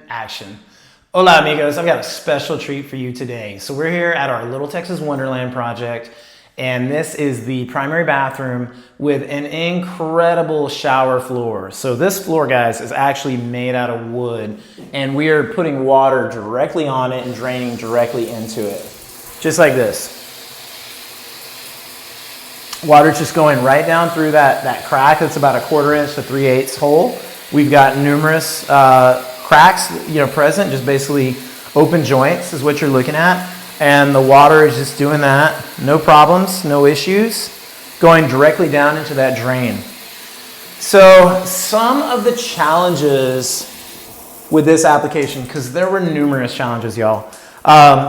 action. Hola amigos, I've got a special treat for you today. So we're here at our Little Texas Wonderland project, and this is the primary bathroom with an incredible shower floor. So this floor, guys, is actually made out of wood, and we are putting water directly on it and draining directly into it. Just like this. Water's just going right down through that crack that's about 1/4 inch to 3/8 hole. We've got numerous cracks, present, just basically open joints is what you're looking at. And the water is just doing that. No problems, no issues, going directly down into that drain. So some of the challenges with this application, because there were numerous challenges, y'all.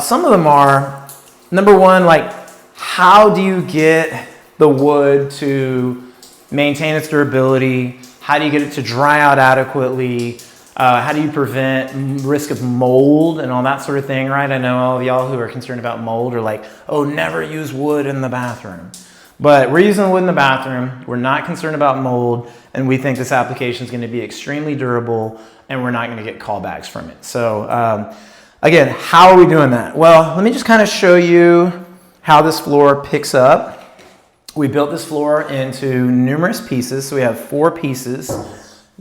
Some of them are, number one, like, how do you get the wood to maintain its durability? How do you get it to dry out adequately? How do you prevent risk of mold and all that sort of thing, right? I know all of y'all who are concerned about mold are like, oh, never use wood in the bathroom. But we're using wood in the bathroom. We're not concerned about mold, and we think this application is going to be extremely durable, and we're not going to get callbacks from it. So again, how are we doing that? Well, let me just kind of show you how this floor picks up. We built this floor into numerous pieces. So we have 4 pieces.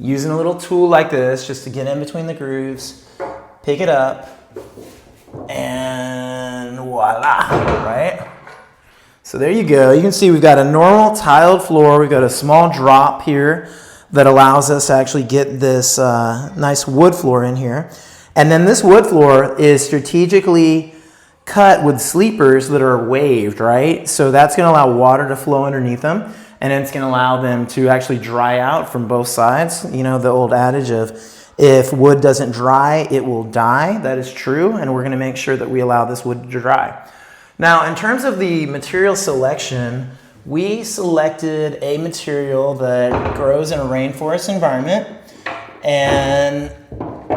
Using a little tool like this just to get in between the grooves, pick it up, and voila, right? So there you go. You can see we've got a normal tiled floor. We've got a small drop here that allows us to actually get this nice wood floor in here. And then this wood floor is strategically cut with sleepers that are waved, right? So that's going to allow water to flow underneath them, and it's going to allow them to actually dry out from both sides. You know, the old adage of if wood doesn't dry, it will die. That is true, and we're going to make sure that we allow this wood to dry. Now, in terms of the material selection, we selected a material that grows in a rainforest environment, and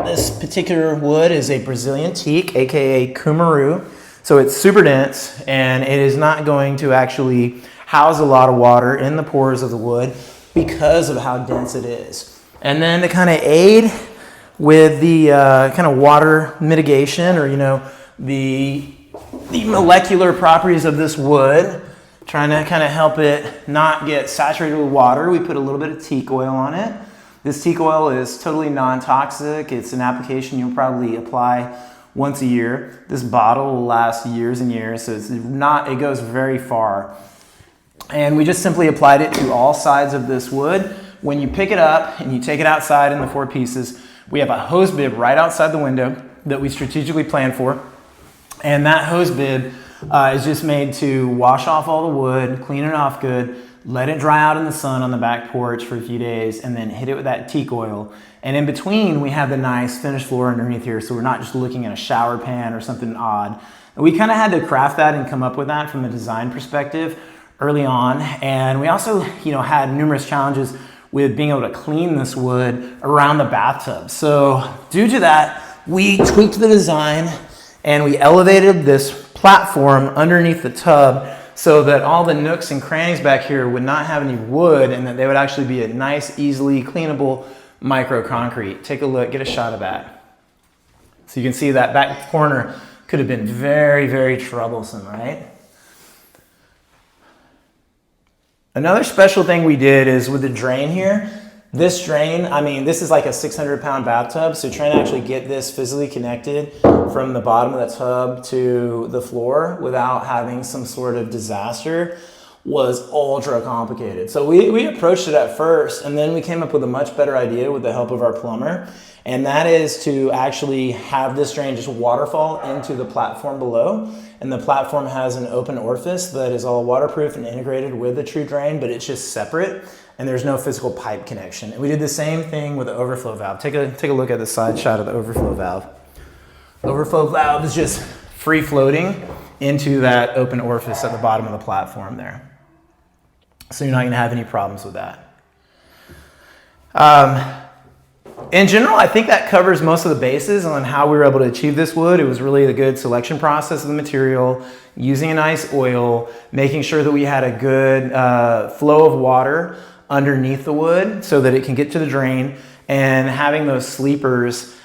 this particular wood is a Brazilian teak, aka Cumaru. So it's super dense, and it is not going to actually house a lot of water in the pores of the wood because of how dense it is. And then to kind of aid with the kind of water mitigation, or the molecular properties of this wood, trying to kind of help it not get saturated with water, we put a little bit of teak oil on it. This teak oil is totally non-toxic. It's an application you'll probably apply once a year. This bottle will last years and years, so it goes very far. And we just simply applied it to all sides of this wood. When you pick it up and you take it outside in the 4 pieces, we have a hose bib right outside the window that we strategically planned for. And that hose bib is just made to wash off all the wood, clean it off good, let it dry out in the sun on the back porch for a few days, and then hit it with that teak oil. And in between, we have the nice finished floor underneath here, so we're not just looking at a shower pan or something odd. And we kind of had to craft that and come up with that from a design perspective early on. And we also, had numerous challenges with being able to clean this wood around the bathtub. So due to that, we tweaked the design and we elevated this platform underneath the tub so that all the nooks and crannies back here would not have any wood, and that they would actually be a nice, easily cleanable micro concrete. Take a look, get a shot of that. So you can see that back corner could have been very, very troublesome, right? Another special thing we did is with the drain here. This drain, this is like a 600-pound bathtub, so trying to actually get this physically connected from the bottom of the tub to the floor without having some sort of disaster was ultra complicated. So we approached it at first, and then we came up with a much better idea with the help of our plumber, and that is to actually have this drain just waterfall into the platform below. And the platform has an open orifice that is all waterproof and integrated with the true drain, but it's just separate, and there's no physical pipe connection. And we did the same thing with the overflow valve. Take a look at the side shot of the overflow valve. Overflow valve is just free floating into that open orifice at the bottom of the platform there. So you're not gonna have any problems with that. In general, I think that covers most of the bases on how we were able to achieve this wood. It was really a good selection process of the material, using a nice oil, making sure that we had a good flow of water underneath the wood so that it can get to the drain, and having those sleepers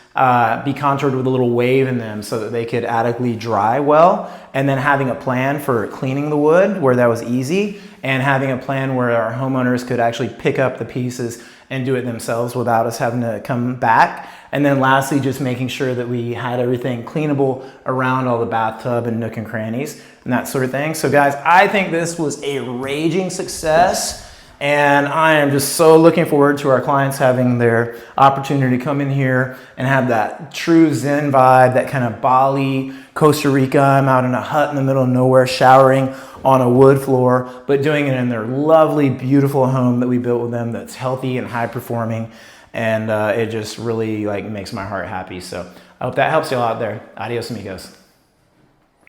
be contoured with a little wave in them so that they could adequately dry well, and then having a plan for cleaning the wood where that was easy, and having a plan where our homeowners could actually pick up the pieces and do it themselves without us having to come back. And then lastly, just making sure that we had everything cleanable around all the bathtub and nook and crannies and that sort of thing. So guys, I think this was a raging success. And I am just so looking forward to our clients having their opportunity to come in here and have that true Zen vibe, that kind of Bali, Costa Rica. I'm out in a hut in the middle of nowhere showering on a wood floor, but doing it in their lovely, beautiful home that we built with them that's healthy and high performing. And it just really like makes my heart happy. So I hope that helps you all out there. Adios, amigos.